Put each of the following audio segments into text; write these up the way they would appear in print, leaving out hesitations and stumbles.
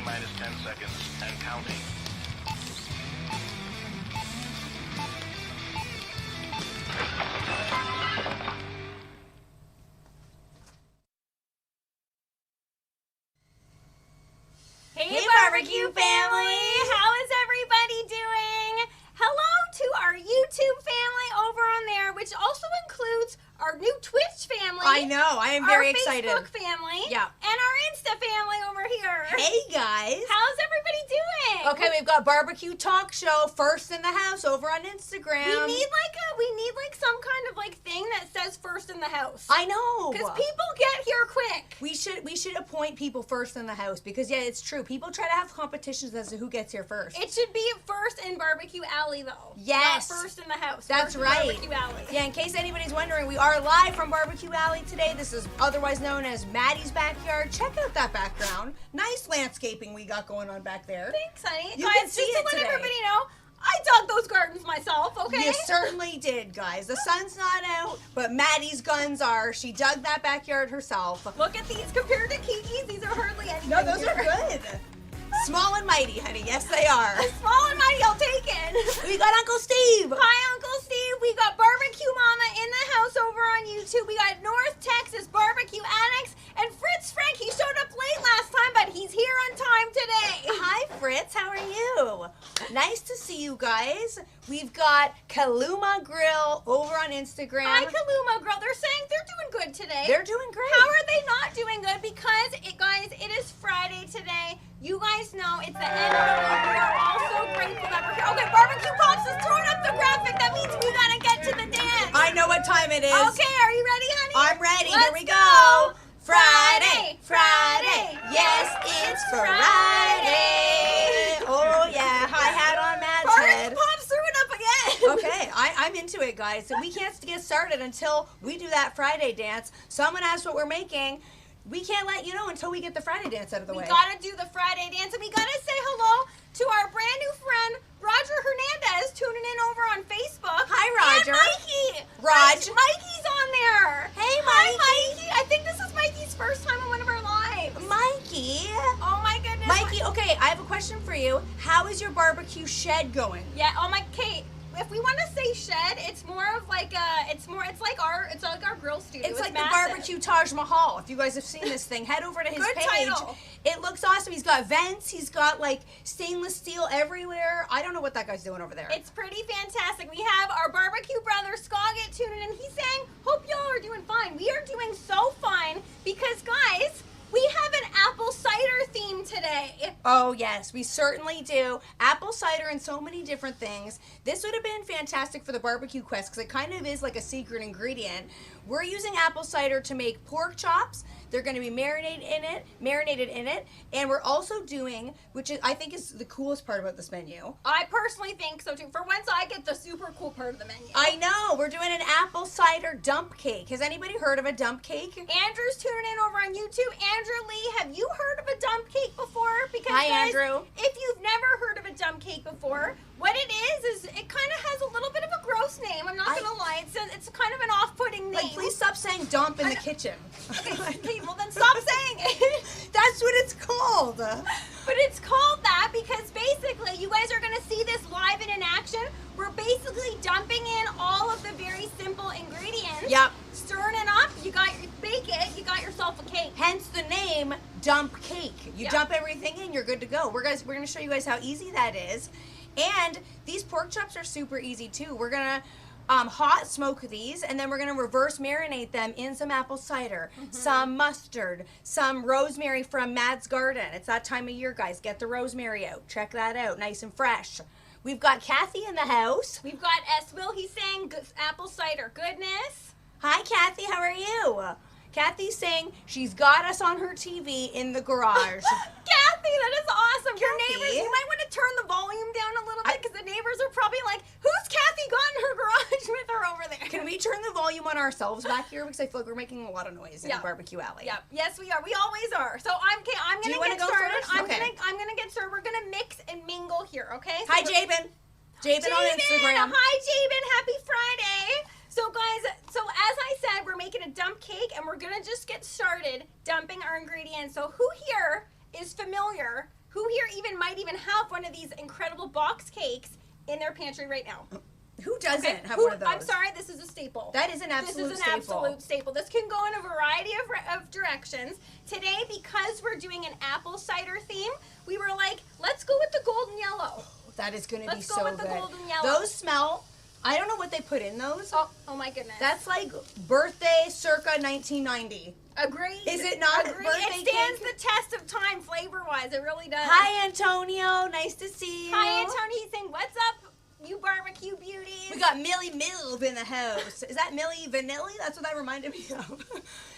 minus 10 seconds and counting. Hey barbecue family! How is everybody doing? Hello to our YouTube family over on there, which also includes our new Twitch family. I know, I am very excited. Our Facebook family. Yeah. And our Insta family over here. Hey guys! How's everybody doing? Okay, we've got barbecue talk show first in the house over on Instagram. We need like some kind of like thing that says first in the house. I know. Because people get here quick. We should appoint people first in the house because yeah, it's true. People try to have competitions as to who gets here first. It should be first in Barbecue Alley though. Yes. Not first in the house. That's first right. In Barbecue Alley. Yeah, in case anybody's wondering, we are live from Barbecue Alley today. This is otherwise known as Maddie's backyard. Check out that background. Nice landscaping we got going on back there. Thanks, honey. You Guys, can just see to it let today. everybody know, I dug those gardens myself, okay? You certainly did, guys. The sun's not out, but Maddie's guns are. She dug that backyard herself. Look at these compared to Kiki's. These are hardly anything. No, those are good. Small and mighty, honey. Yes, they are. Small and mighty, I'll take it. We got Uncle Steve. Hi, Uncle Steve. We got Barbecue Mama in the house over on YouTube. We got North Texas Barbecue Annex and Fritz Frank. He showed up late last time, but he's here on time today. Hi, Fritz. How are you? Nice to see you guys. We've got Kaluma Grill over on Instagram. Hi, Kaluma Girl. They're saying they're doing good today. They're doing great. How are they not doing good? Because, it is Friday today. You guys know it's the end of the week. We are all so grateful that we're here. Okay, Barbecue Pops is throwing up the graphic. That means we gotta get to the dance. I know what time it is. Okay, are you ready, honey? I'm ready. Let's Here we go. Friday, Friday. Yes, it's Friday. Oh, yeah. Hi-hat on Matt's head. Barbecue Pops threw it up again. Okay, I'm into it, guys. So we can't get started until we do that Friday dance. Someone asked what we're making. We can't let you know until we get the Friday dance out of the way. We gotta do the Friday dance, and we gotta say hello to our brand new friend, Roger Hernandez, tuning in over on Facebook. Hi, Roger. And Mikey. Raj. Mikey's on there. Hey, Hi, Mikey. Mikey. I think this is Mikey's first time on one of our lives. Mikey. Oh my goodness. Mikey, okay, I have a question for you. How is your barbecue shed going? Yeah. Oh my, Kate. If we want to say shed, it's more of like it's like our grill studio. It's like massive. the barbecue Taj Mahal. If you guys have seen this thing, head over to his Good page. title. It looks awesome. He's got vents. He's got like stainless steel everywhere. I don't know what that guy's doing over there. It's pretty fantastic. We have our barbecue brother Scoggett tuning in. He's saying, "Hope y'all are doing fine." We are doing so fine because, guys, we have an apple cider theme today. Oh, yes, we certainly do. Apple cider and so many different things. This would have been fantastic for the barbecue quest because it kind of is like a secret ingredient. We're using apple cider to make pork chops. They're going to be marinated in it, and we're also doing, which is, I think is the coolest part about this menu. I personally think so too. For once, I get the super cool part of the menu. I know, we're doing an apple cider dump cake. Has anybody heard of a dump cake? Andrew's tuning in over on YouTube. Andrew Lee, have you heard of a dump cake before? Because Hi, guys, Andrew. If you've never heard of a dump cake before, what it is it kind of has a little bit of a gross name. I'm not going to lie. It's kind of an off-putting name. Like, please stop saying dump in the kitchen. Okay, well then stop saying it. That's what it's called. But it's called that because basically you guys are going to see this live and in action. We're basically dumping in all of the very simple ingredients. Yep. Stirring it up. You bake it. You got yourself a cake. Hence the name dump cake. You Yep. dump everything in, you're good to go. We're going to show you guys how easy that is. And these pork chops are super easy too. We're going to hot smoke these, and then we're going to reverse marinate them in some apple cider, some mustard, some rosemary from Mad's Garden. It's that time of year, guys. Get the rosemary out. Check that out. Nice and fresh. We've got Kathy in the house. We've got S. Will. He's saying apple cider goodness. Hi, Kathy. How are you? Kathy's saying she's got us on her TV in the garage. Kathy, that is awesome. Your Kathy. neighbors, you might want to turn the volume down a little bit because the neighbors are probably like, who's Kathy got in her garage with her over there? Can we turn the volume on ourselves back here? Because I feel like we're making a lot of noise in Yeah. the barbecue alley. Yep. Yes, we are. We always are. So I'm Do you gonna wanna get go started. first? Okay. I'm gonna get started. We're gonna mix and mingle here, okay? So Hi, Jabin. Jabin on Instagram. Hi, Jabin. Happy Friday. So guys, as I said, we're making a dump cake and we're gonna just get started dumping our ingredients. So who here is familiar? who here even might even have one of these incredible box cakes in their pantry right now? Who doesn't Okay, have one of those? I'm sorry, this is a staple. That is an absolute This is an staple. absolute staple. This can go in a variety of directions. Today, because we're doing an apple cider theme, we were like, let's go with the golden yellow. That is going to be Let's go so with the good. golden yellow. Those smell. I don't know what they put in those. Oh my goodness. That's like birthday circa 1990. Agreed. Is it not Agreed. birthday It stands cake? the test of time flavor-wise. It really does. Hi, Antonio. Nice to see you. Hi, Antonio. He's saying, what's up, you barbecue beauties? We got Millie Milv in the house. Is that Millie Vanilli? That's what that reminded me of.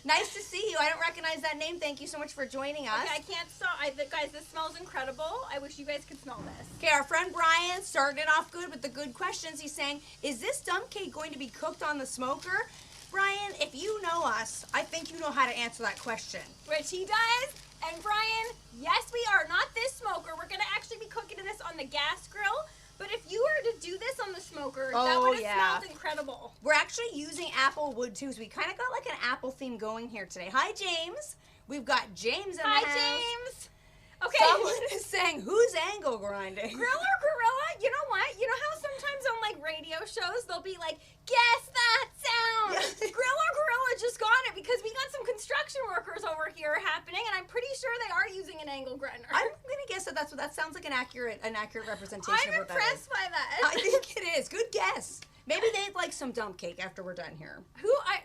Nice to see you. I don't recognize that name. Thank you so much for joining us. Okay, I can't stop. Guys, this smells incredible. I wish you guys could smell this. Okay, our friend Brian started it off good with the good questions. He's saying, is this dump cake going to be cooked on the smoker? Brian, if you know us, I think you know how to answer that question. Which he does. And Brian, yes, we are. Not this smoker. We're going to actually be cooking this on the gas grill. But if you were to do this on the smoker, that would have smelled incredible. We're actually using apple wood too, so we kind of got like an apple theme going here today. Hi, James. We've got James in the house. Hi, James. Okay. Someone is saying, who's angle grinding? Grill or gorilla? You know what? You know how sometimes on like radio shows they'll be like, guess that sound. Grill or gorilla just got it because we got some construction workers over here happening, and I'm pretty sure they are using an angle grinder. I'm gonna guess that that sounds like an accurate representation I'm of what that is. impressed by that. I think it is. Good guess. Maybe they'd like some dump cake after we're done here.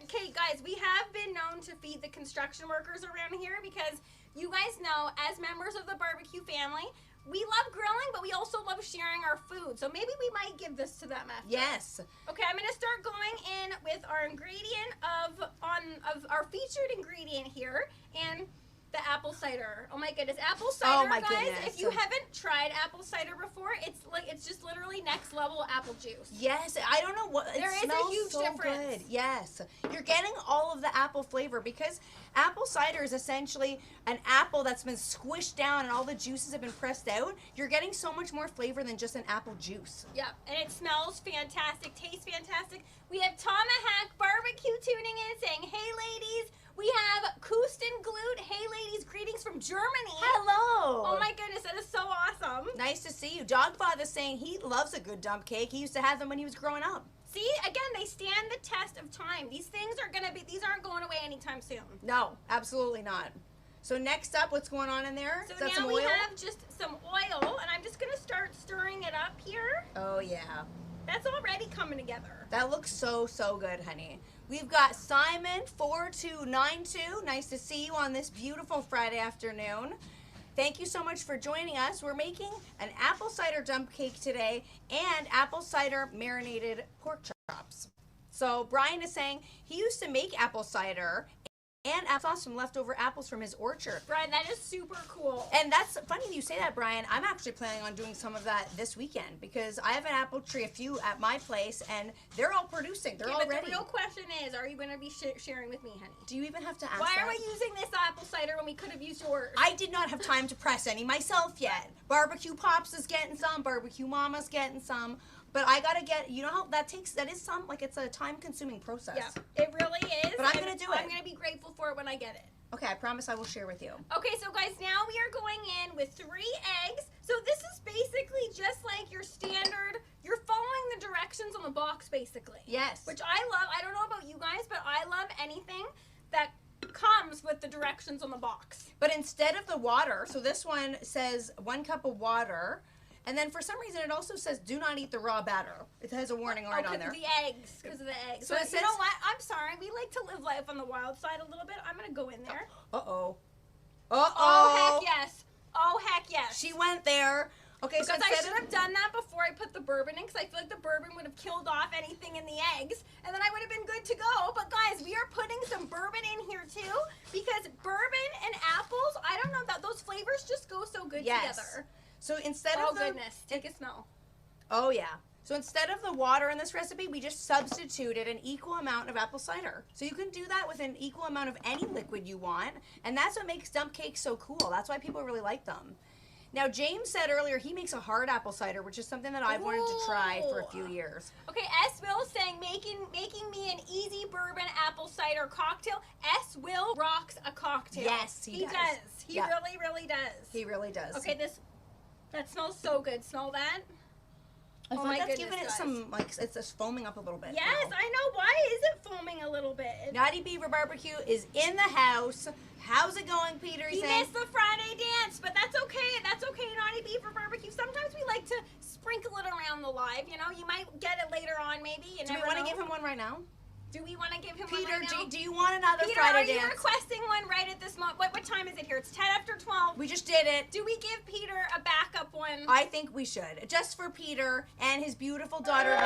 Okay, guys, we have been known to feed the construction workers around here because you guys know, as members of the barbecue family, we love grilling, but we also love sharing our food. So maybe we might give this to them after. Yes. Okay, I'm gonna start going in with our ingredient of our featured ingredient here, and the apple cider. Oh my goodness, apple cider, Oh my guys! goodness. If you haven't tried apple cider before, it's just literally next level apple juice. Yes, I don't know what There is a smells huge so difference. Good. Yes, you're getting all of the apple flavor because apple cider is essentially an apple that's been squished down and all the juices have been pressed out. You're getting so much more flavor than just an apple juice. Yeah, and it smells fantastic, tastes fantastic. We have Tomahawk Barbecue tuning in saying, hey ladies. We have Kusten Glut. Hey ladies, greetings from Germany. Hello. Oh my goodness, that is so awesome. Nice to see you. Dogfather's saying he loves a good dump cake. He used to have them when he was growing up. See, again, they stand the test of time. These things are these aren't going away anytime soon. No, absolutely not. So next up, what's going on in there? So Is that now some we oil? have just some oil, and I'm just gonna start stirring it up here. Oh yeah. That's already coming together. That looks so good, honey. We've got Simon4292. Nice to see you on this beautiful Friday afternoon. Thank you so much for joining us. We're making an apple cider dump cake today and apple cider marinated pork chops. So Brian is saying he used to make apple cider and applesauce from leftover apples from his orchard. Brian, that is super cool. And that's funny that you say that, Brian. I'm actually planning on doing some of that this weekend because I have an apple tree, a few at my place, and they're all producing. They're all but ready. the real question is, are you going to be sharing with me, honey? Do you even have to ask Why that? are we using this apple cider when we could have used yours? I did not have time to press any myself yet. Barbecue Pops is getting some. Barbecue Mama's getting some. But I gotta get, you know how that is some, like it's a time-consuming process. Yeah, it really is. But I'm gonna do it. I'm gonna be grateful for it when I get it. Okay, I promise I will share with you. Okay, so guys, now we are going in with 3 eggs. So this is basically just like your standard, you're following the directions on the box, basically. Yes. Which I love. I don't know about you guys, but I love anything that comes with the directions on the box. But instead of the water, so this one says 1 cup of water, and then for some reason it also says do not eat the raw batter. It has a warning right on there. Because of the eggs. So But it says, you know what? I'm sorry. We like to live life on the wild side a little bit. I'm going to go in there. Uh-oh. Oh, heck yes. Oh, heck yes. She went there. Okay, Because so I instead should have done that before I put the bourbon in, because I feel like the bourbon would have killed off anything in the eggs, and then I would have been good to go. But guys, we are putting some bourbon in here too, because bourbon and apples, I don't know, those flavors just go so good together. So instead Oh of the, goodness, take a smell. Oh yeah. So instead of the water in this recipe, we just substituted an equal amount of apple cider. So you can do that with an equal amount of any liquid you want, and that's what makes dump cakes so cool. That's why people really like them. Now, James said earlier he makes a hard apple cider, which is something that I've wanted to try for a few years. Okay, S. Will saying making me an easy bourbon apple cider cocktail. S. Will rocks a cocktail. Yes, he does. He Yeah. really, really does. He really does. Okay, this That smells so good. Smell that? I feel Oh like my that's goodness, giving it guys. some, like, it's just foaming up a little bit. Yes, now. I know. Why is it foaming a little bit? Naughty Beaver Barbecue is in the house. How's it going, Peter? He missed the Friday dance, but that's okay. That's okay, Naughty Beaver Barbecue. Sometimes we like to sprinkle it around the live. You know, you might get it later on, maybe. You Do we never want to know. give him one right now? Do we want to give him Peter, one right now? do you want another Peter, Friday are you dance? requesting one right at this moment? What time is it here? It's 10 after 12. We just did it. Do we give Peter a backup one? I think we should. Just for Peter and his beautiful daughter, Liv.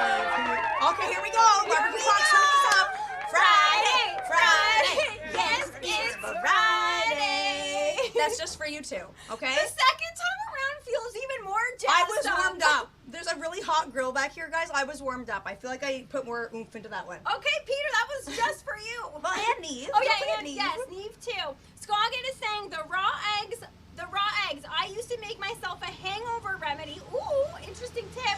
Okay, here we go. Barbecue Fox, hook us up. Friday, Friday. Yes, it's Friday. That's just for you two, okay? The second time around feels even more jazzed I was warmed up. There's a really hot grill back here, guys. I was warmed up. I feel like I put more oomph into that one. Okay, Peter, that was just for you. Well, and Neve. Oh Don't yeah, forget and Neve. yes, Neve too. Scoggin is saying the raw eggs. I used to make myself a hangover remedy. Ooh, interesting tip.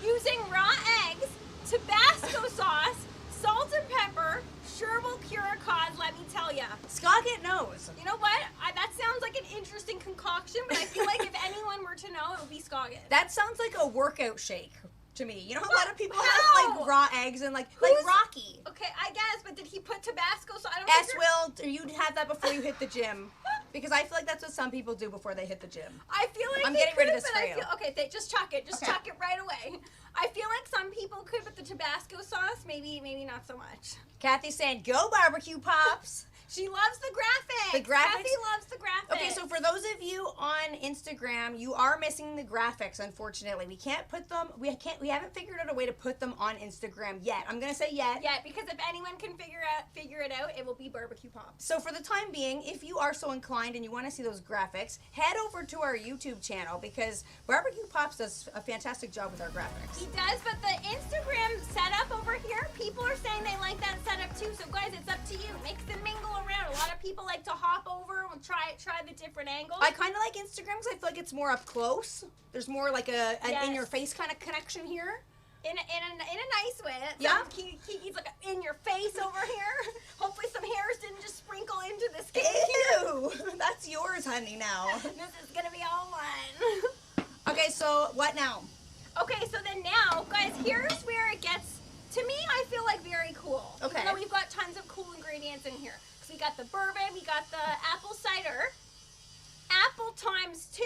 Using raw eggs, Tabasco sauce, salt and pepper, sure will cure a cause. Let me tell ya. Scoggin knows. You know what? That sounds like an interesting concoction, but I feel like if anyone were to know, it would be Scoggin. That sounds like a workout shake to me. You know how a lot of people How? have like raw eggs and like Who's- Rocky. Okay, I guess, but did he put Tabasco sauce? I don't S think will, you'd have that before you hit the gym. Because I feel like that's what some people do before they hit the gym. I feel like I'm they getting rid of could, this but for I you. feel okay. Just chuck it. Just Okay. chuck it right away. I feel like some people could, but the Tabasco sauce, maybe not so much. Kathy's saying, go barbecue pops. She loves the graphics. The graphics? Kathy loves the graphics. Okay, so for those of you on Instagram, you are missing the graphics, unfortunately. We can't put them, we haven't figured out a way to put them on Instagram yet. I'm gonna say yet. yeah, because if anyone can figure it out, it will be barbecue pops. So for the time being, if you are so inclined and you want to see those graphics, head over to our YouTube channel because Barbecue Pops does a fantastic job with our graphics. He does, but the Instagram setup over here, people are saying they like that setup too. So guys, it's up to you. Mix and mingle around. A lot of people like to hop over and try the different angles. I kind of like Instagram because I feel like it's more up close. There's more like an Yes. in-your-face kind of connection here. In a nice way. It Yeah. sounds Kiki's like in your face over here. Hopefully some hairs didn't just sprinkle into the skin. Ew! That's yours, honey, now. This is gonna be all fun. Okay, so what now? Okay, so then now, guys, here's where it gets, to me, I feel like very cool. Okay. Even though we've got tons of cool ingredients in here. So we got the bourbon, we got the apple cider. Apple times 2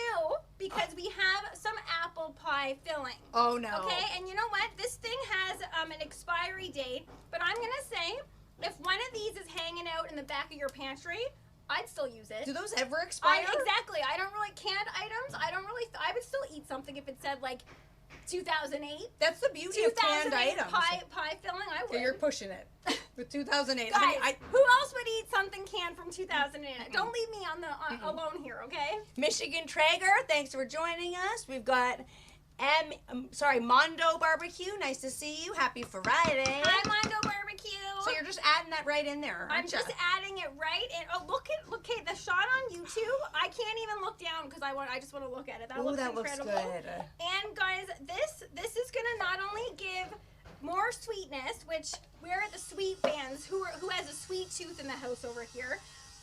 because we have some apple pie filling. Oh, no. Okay, and you know what? This thing has an expiry date, but I'm gonna say if one of these is hanging out in the back of your pantry, I'd still use it. Do those ever expire? Exactly. I don't really canned items. I would still eat something if it said like 2008. That's the beauty of canned 2008 items. pie filling. I would. Okay, you're pushing it. With 2008. Guys, Honey, who else would eat something canned from 2008? Don't leave me alone here, okay? Michigan Traeger, thanks for joining us. We've got Mondo Barbecue. Nice to see you. Happy Friday. Hi, Mondo Barbecue. So you're just adding that right in there. I'm aren't ya? just adding it right in. Oh, look at the shot on YouTube. I can't even look down because I just want to look at it. That Ooh, looks that looks incredible. good. And guys, this is gonna not only give more sweetness, which we're the sweet fans. Who has a sweet tooth in the house over here?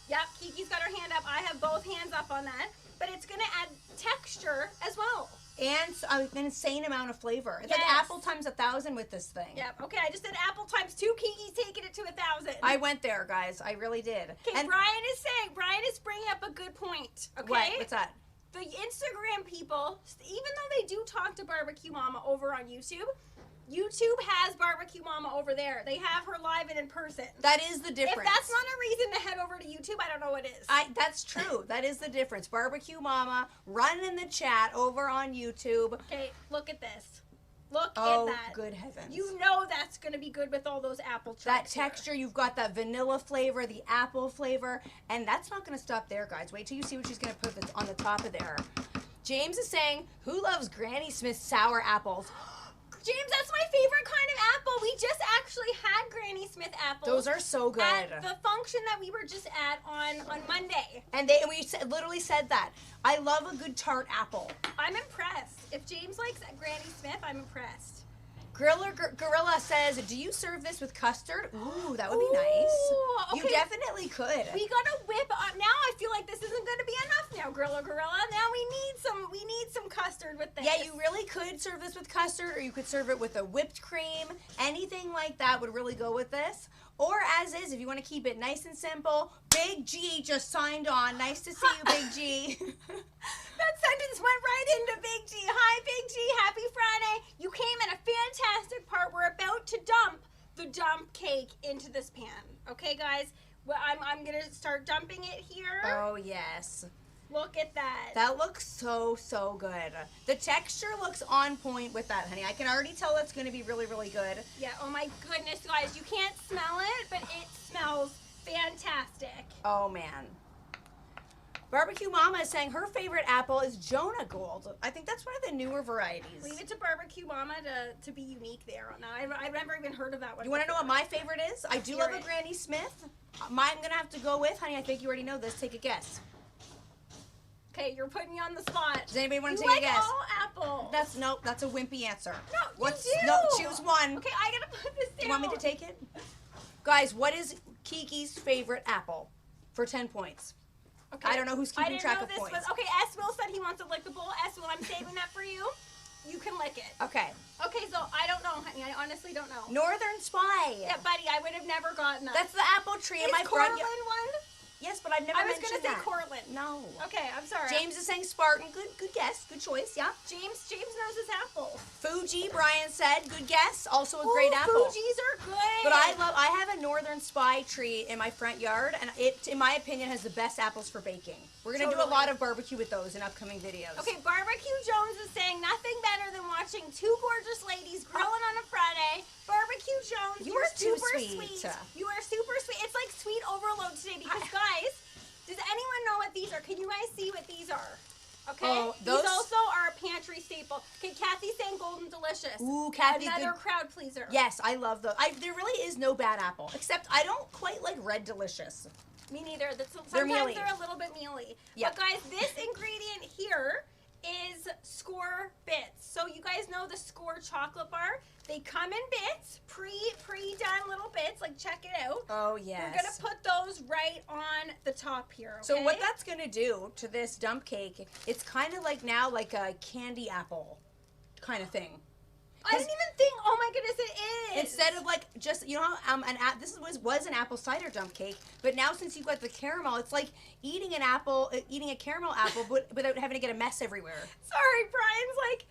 Yep, Kiki's got her hand up. I have both hands up on that. But it's gonna add texture as well. And an insane amount of flavor. It's like Yes. apple times 1,000 with this thing. Yep. Okay, I just did apple times 2. Kiki's taking it to 1,000. I went there, guys. I really did. Okay, And Brian is bringing up a good point. Okay. what? What's that? The Instagram people, even though they do talk to Barbecue Mama over on YouTube, YouTube has Barbecue Mama over there. They have her live and in person. That is the If difference. that's not a reason to head over to YouTube, I don't know what is. That's true. That is the difference. Barbecue Mama, run in the chat over on YouTube. Okay, look at this. Look Oh, at that. good heavens. You know that's going to be good with all those apple chunks. That here. texture, you've got that vanilla flavor, the apple flavor, and that's not going to stop there, guys. Wait till you see what she's going to put on the top of there. James is saying, who loves Granny Smith sour apples? James, that's my favorite kind of apple. We just actually had Granny Smith apples. Those are so good. At the function that we were just at on Monday. And we literally said that. I love a good tart apple. I'm impressed. If James likes Granny Smith, I'm impressed. Gorilla says, do you serve this with custard? Ooh, that would be nice. Ooh, You okay. definitely could. We gotta whip up. Now I feel like this isn't gonna be enough now, Gorilla. Now we need some custard with this. Yeah, you really could serve this with custard, or you could serve it with a whipped cream. Anything like that would really go with this. Or as is, if you want to keep it nice and simple. Big G just signed on. Nice to see you, Big G. That sentence went right into Big G. Hi, Big G. Happy Friday. You came at a fantastic part. We're about to dump the dump cake into this pan. Okay, guys? Well, I'm going to start dumping it here. Oh, yes. Look at that. That looks so, so good. The texture looks on point with that, honey. I can already tell that's going to be really, really good. Yeah, oh my goodness, guys. You can't smell it, but it smells fantastic. Oh, man. Barbecue Mama is saying her favorite apple is Jonah Gold. I think that's one of the newer varieties. Leave it to Barbecue Mama to be unique there. Now, I've never even heard of that one. You want to know what my favorite is? I do love a Granny Smith. Mine I'm going to have to go with, honey, I think you already know this. Take a guess. Okay, you're putting me on the spot. Does anybody want to You take like a guess? all apples. That's a wimpy answer. No, you do. No, choose one. Okay, I gotta put this down. You want me to take it? Guys, what is Kiki's favorite apple for 10 points? Okay. I don't know who's keeping track of this points. Was, okay, S. Will said he wants a lickable. S. Will, I'm saving that for you. You can lick it. Okay. Okay, so I don't know, honey. I honestly don't know. Northern Spy. Yeah, buddy, I would have never gotten that. That's the apple tree in my Cortland front. one? Yes, but I've never mentioned that. I was gonna say Cortland. No. Okay, I'm sorry. James is saying Spartan. Good guess. Good choice. Yeah. James knows his apples. Fuji, Brian said. Good guess. Also a great apple. Fuji's are good. But I have a Northern Spy tree in my front yard, and it, in my opinion, has the best apples for baking. We're gonna do a lot of barbecue with those in upcoming videos. Okay, Barbecue Jones is saying nothing better than watching two gorgeous ladies grilling on a Friday. Barbecue Jones, You are too super sweet. You are super sweet. It's like sweet overload today because guys, does anyone know what these are? Can you guys see what these are? Okay. Oh, these also are a pantry staple. Okay, Kathy's saying Golden Delicious. Ooh, Kathy, another good. crowd pleaser. Yes, I love those. There really is no bad apple, except I don't quite like Red Delicious. Me neither. Sometimes mealy. they're a little bit mealy. Yep. But guys, this ingredient here is Score Bits. So you guys know the Score chocolate bar? They come in bits, pre-done little bits. Like, check it out. Oh, yes. We're going to put those right on the top here, okay? So what that's going to do to this dump cake, it's kind of like now like a candy apple kind of thing. I didn't even think, oh my goodness, it is. Instead of like just, you know, this was an apple cider dump cake, but now since you've got the caramel, it's like eating a caramel apple, but without having to get a mess everywhere. Sorry, Brian's like,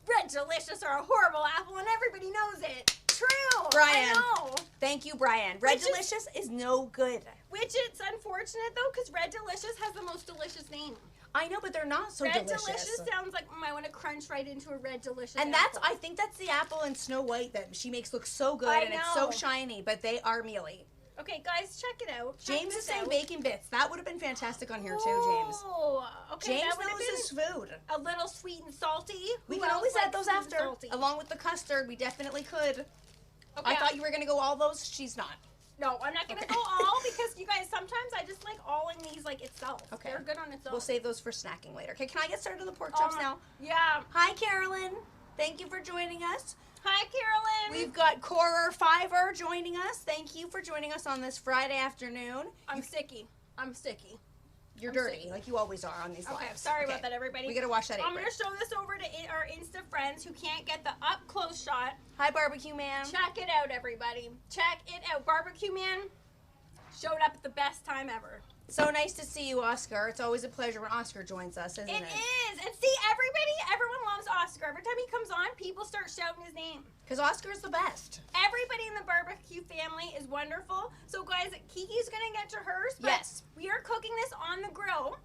Red Delicious are a horrible apple and everybody knows it. True. Brian. I know. Thank you, Brian. Red Delicious is no good. Which it's unfortunate though, because Red Delicious has the most delicious name. I know, but they're not so Red delicious. Delicious sounds like I want to crunch right into a Red Delicious. And apple. I think that's the apple in Snow White that she makes look so good and it's so shiny, but they are mealy. Okay, guys, check it out. James is saying bacon bits. That would have been fantastic on here too, James. Oh, okay. James that knows his food. A little sweet and salty. We Who can always else add those likes sweet and after, salty? along with the custard. We definitely could. Okay, I thought you were gonna go all those. She's not. No, I'm not gonna go all because you guys. Sometimes I just like all in these like itself. Okay. They're good on its own. We'll save those for snacking later. Okay, can I get started on the pork chops now? Yeah. Hi, Carolyn. Thank you for joining us. Hi, Carolyn. We've got Corer Fiver joining us. Thank you for joining us on this Friday afternoon. I'm sticky. You're I'm dirty, sick. like you always are on these Okay, lives. sorry about that, everybody. We gotta wash that I'm apron. gonna show this over to our Insta friends who can't get the up close shot. Hi, Barbecue Man. Check it out, everybody. Check it out. Barbecue Man showed up at the best time ever. So nice to see you, Oscar. It's always a pleasure when Oscar joins us, isn't it? It is. And see, everyone loves Oscar. Every time he comes on, people start shouting his name. Because Oscar's the best. Everybody in the barbecue family is wonderful. So, guys, Kiki's going to get to hers. But Yes. we are cooking this on the grill.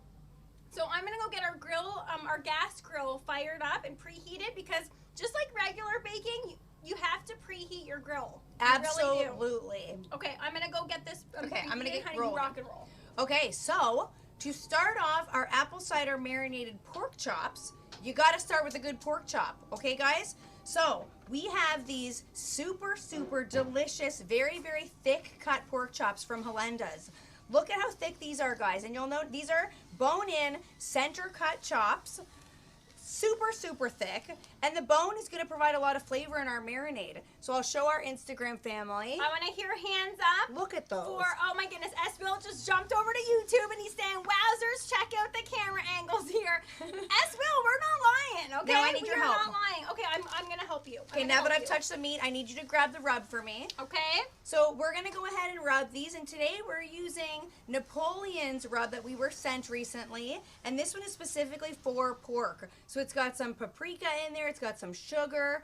So I'm going to go get our grill, our gas grill fired up and preheated because just like regular baking, you have to preheat your grill. You really do. Absolutely. Okay, I'm going to go get this. Okay, I'm gonna preheated, get honey, rolling. rock and roll. Okay, so to start off our apple cider marinated pork chops, you got to start with a good pork chop. Okay, guys? So we have these super, super delicious, very, very thick cut pork chops from Helenda's. Look at how thick these are, guys. And you'll note these are bone-in, center cut chops. super, super thick. And the bone is going to provide a lot of flavor in our marinade. So I'll show our Instagram family. I want to hear hands up. Look at those. Oh my goodness, S-Bill just jumped over to YouTube and he's saying, wowzers, check out the camera angles here. S-Bill, we're not lying, okay? No, I need your help. We're not lying. Okay, I'm going to help you. Okay, now that I've touched the meat, I need you to grab the rub for me. Okay. So we're going to go ahead and rub these, and today we're using Napoleon's rub that we were sent recently, and this one is specifically for pork. So it's got some paprika in there, it's got some sugar,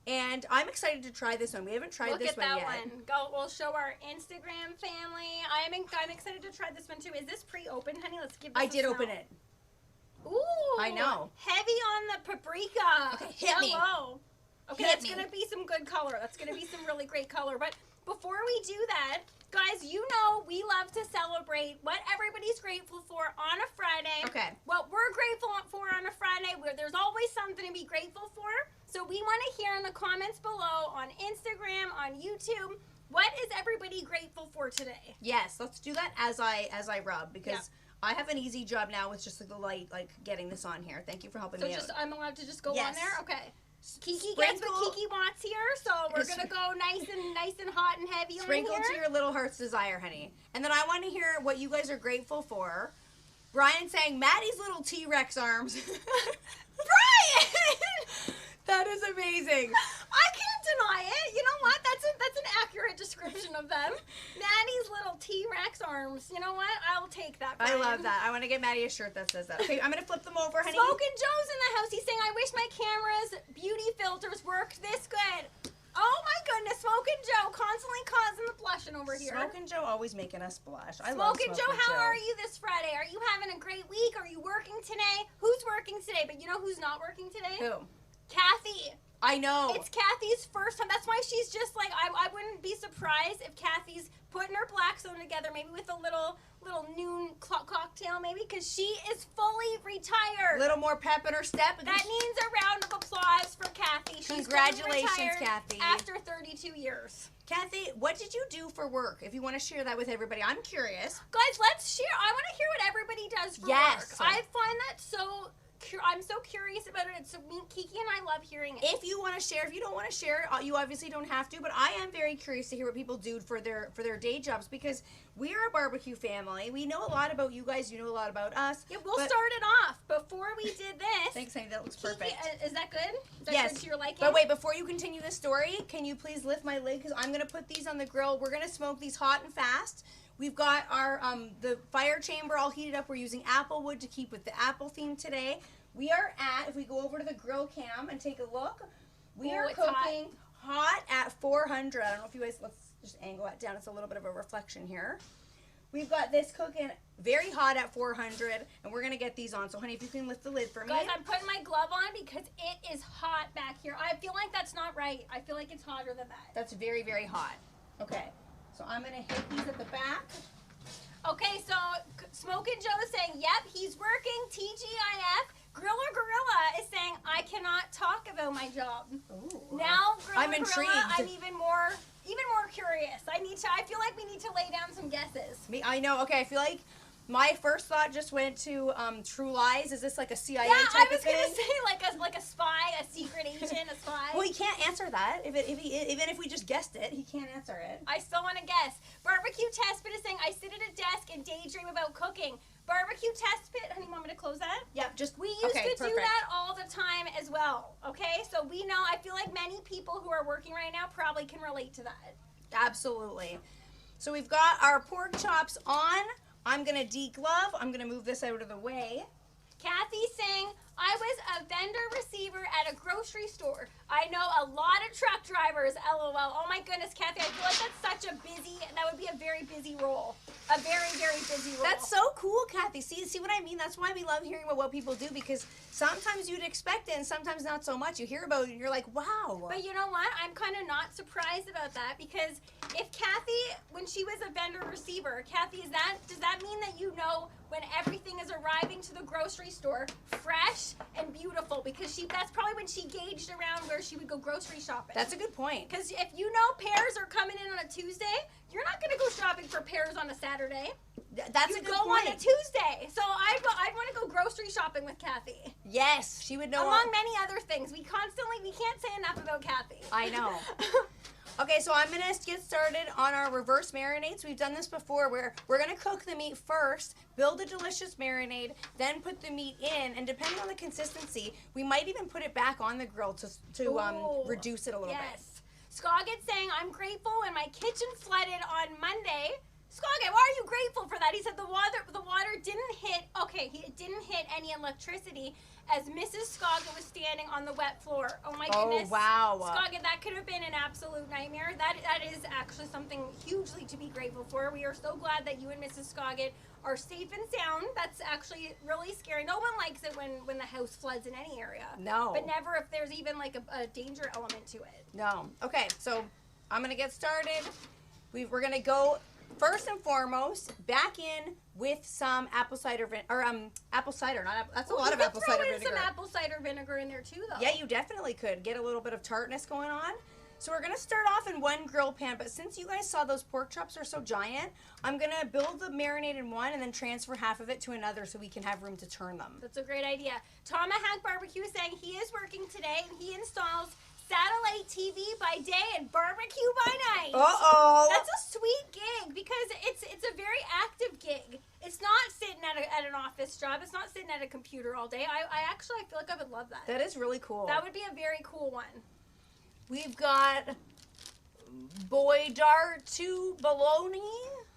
and I'm excited to try this one. We haven't tried this one yet. Look at that one. Go. We'll show our Instagram family. I'm excited to try this one too. Is this pre-opened, honey? Let's give this I a did smell. open it. Ooh. I know. Heavy on the paprika. Okay, hit me. Hello. Okay, Hit that's me. going to be some good color. That's going to be some really great color. But before we do that, guys, you know we love to celebrate what everybody's grateful for on a Friday. Okay. What we're grateful for on a Friday, where there's always something to be grateful for. So we want to hear in the comments below on Instagram, on YouTube, what is everybody grateful for today? Yes, let's do that as I rub, because I have an easy job now with just like the light, like getting this on here. Thank you for helping me out. So I'm allowed to just go Yes. on there? Okay. Kiki gets what Kiki wants here, so we're gonna go nice and hot and heavy on Sprinkle here. to your little heart's desire, honey. And then I want to hear what you guys are grateful for. Brian saying Maddie's little T-Rex arms. Brian! That is amazing. I can't deny it. You know what? That's an accurate description of them. Maddie's little T-Rex arms. You know what? I'll take that, Brian. I love that. I want to get Maddie a shirt that says that. Okay, I'm going to flip them over, honey. Smokin' Joe's in the house. He's saying, I wish my camera's beauty filters worked this good. Oh my goodness, Smokin' Joe constantly causing the blushing over here. Smokin' Joe always making us blush. I love Smokin' Smokin' Joe, how are you this Friday? Are you having a great week? Are you working today? Who's working today? But you know who's not working today? Who? Kathy. I know. It's Kathy's first time. That's why she's just like, I wouldn't be surprised if Kathy's putting her black zone together, maybe with a little noon cocktail, maybe, because she is fully retired. A little more pep in her step. That means a round of applause for Kathy. She's Congratulations, fully retired Kathy. After 32 years. Kathy, what did you do for work? If you want to share that with everybody, I'm curious. Guys, let's share. I want to hear what everybody does for Yes. work. I find that so... I'm so curious about it. So Kiki and I love hearing it. If you want to share, if you don't want to share, you obviously don't have to. But I am very curious to hear what people do for their day jobs, because we are a barbecue family. We know a lot about you guys. You know a lot about us. Yeah, we'll start it off. Before we did this, Thanks, honey. That looks Kiki, perfect. is that good? Is that Yes. good to your liking? But wait, before you continue the story, can you please lift my lid? Because I'm going to put these on the grill. We're going to smoke these hot and fast. We've got our the fire chamber all heated up. We're using apple wood to keep with the apple theme today. We are at, if we go over to the grill cam and take a look, we are it's cooking hot at 400. I don't know if you guys, let's just angle that down. It's a little bit of a reflection here. We've got this cooking very hot at 400, and we're going to get these on. So, honey, if you can lift the lid for me. Guys, I'm putting my glove on because it is hot back here. I feel like that's not right. I feel like it's hotter than that. That's very, very hot. Okay, so I'm going to hit these at the back. Okay, so Smokin' Joe is saying, yep, he's working, TGIF. Griller Gorilla is saying, I cannot talk about my job. Ooh. Now, Griller I'm Gorilla, intrigued. I'm even more curious. I feel like we need to lay down some guesses. I know. Okay, I feel like my first thought just went to True Lies. Is this like a CIA Yeah, type I was of thing? gonna say like a spy, a secret agent, a spy. Well, he can't answer that. Even if we just guessed it, he can't answer it. I still want to guess. Barbecue Test Pit is saying, I sit at a desk and daydream about cooking. Barbecue Test Pit, honey, want me to close that? Yep, just We used to do that all the time as well, okay? So we know, I feel like many people who are working right now probably can relate to that. Absolutely. So we've got our pork chops on. I'm going to deglove. I'm going to move this out of the way. Kathy's saying, I was a vendor receiver at a grocery store. I know a lot of truck drivers, LOL. Oh my goodness, Kathy, I feel like that's such a busy, that would be a very busy role. A very, very busy role. That's so cool, Kathy. See what I mean? That's why we love hearing about what people do, because sometimes you'd expect it and sometimes not so much. You hear about it and you're like, wow. But you know what? I'm kind of not surprised about that, because if Kathy, when she was a vendor receiver, Kathy, does that mean that you know when everything is arriving to the grocery store fresh and beautiful? Because that's probably when she gauged around where she would go grocery shopping. That's a good point. Because if you know pears are coming in on a Tuesday, you're not going to go shopping for pears on a Saturday. That's a good go point. on a Tuesday. So I'd want to go grocery shopping with Kathy. Yes, she would know. Among many other things. We can't say enough about Kathy. I know. Okay, so I'm going to get started on our reverse marinades. We've done this before where we're going to cook the meat first, build a delicious marinade, then put the meat in, and depending on the consistency, we might even put it back on the grill to reduce it a little bit. Yes. Scoggett saying, I'm grateful when my kitchen flooded on Monday. Scoggett, why are you grateful for that? He said the water didn't hit, it didn't hit any electricity as Mrs. Scoggett was standing on the wet floor. Oh my goodness. Oh, wow. Scoggett, that could have been an absolute nightmare. That is actually something hugely to be grateful for. We are so glad that you and Mrs. Scoggett are safe and sound. That's actually really scary. No one likes it when the house floods in any area. No. But never if there's even like a danger element to it. No. Okay, so I'm going to get started. We're going to go first and foremost back in with some apple cider apple cider. That's a lot of apple cider vinegar. Some apple cider vinegar in there too, though. Yeah, you definitely could get a little bit of tartness going on. So we're gonna start off in one grill pan, but since you guys saw those pork chops are so giant, I'm gonna build the marinade in one and then transfer half of it to another so we can have room to turn them. That's a great idea. Tomahawk Barbecue is saying he is working today and he installs satellite TV by day and barbecue by night. Uh-oh. That's a sweet gig because it's a very active gig. It's not sitting at an office job. It's not sitting at a computer all day. I feel like I would love that. That is really cool. That would be a very cool one. We've got Boydar2 bologna.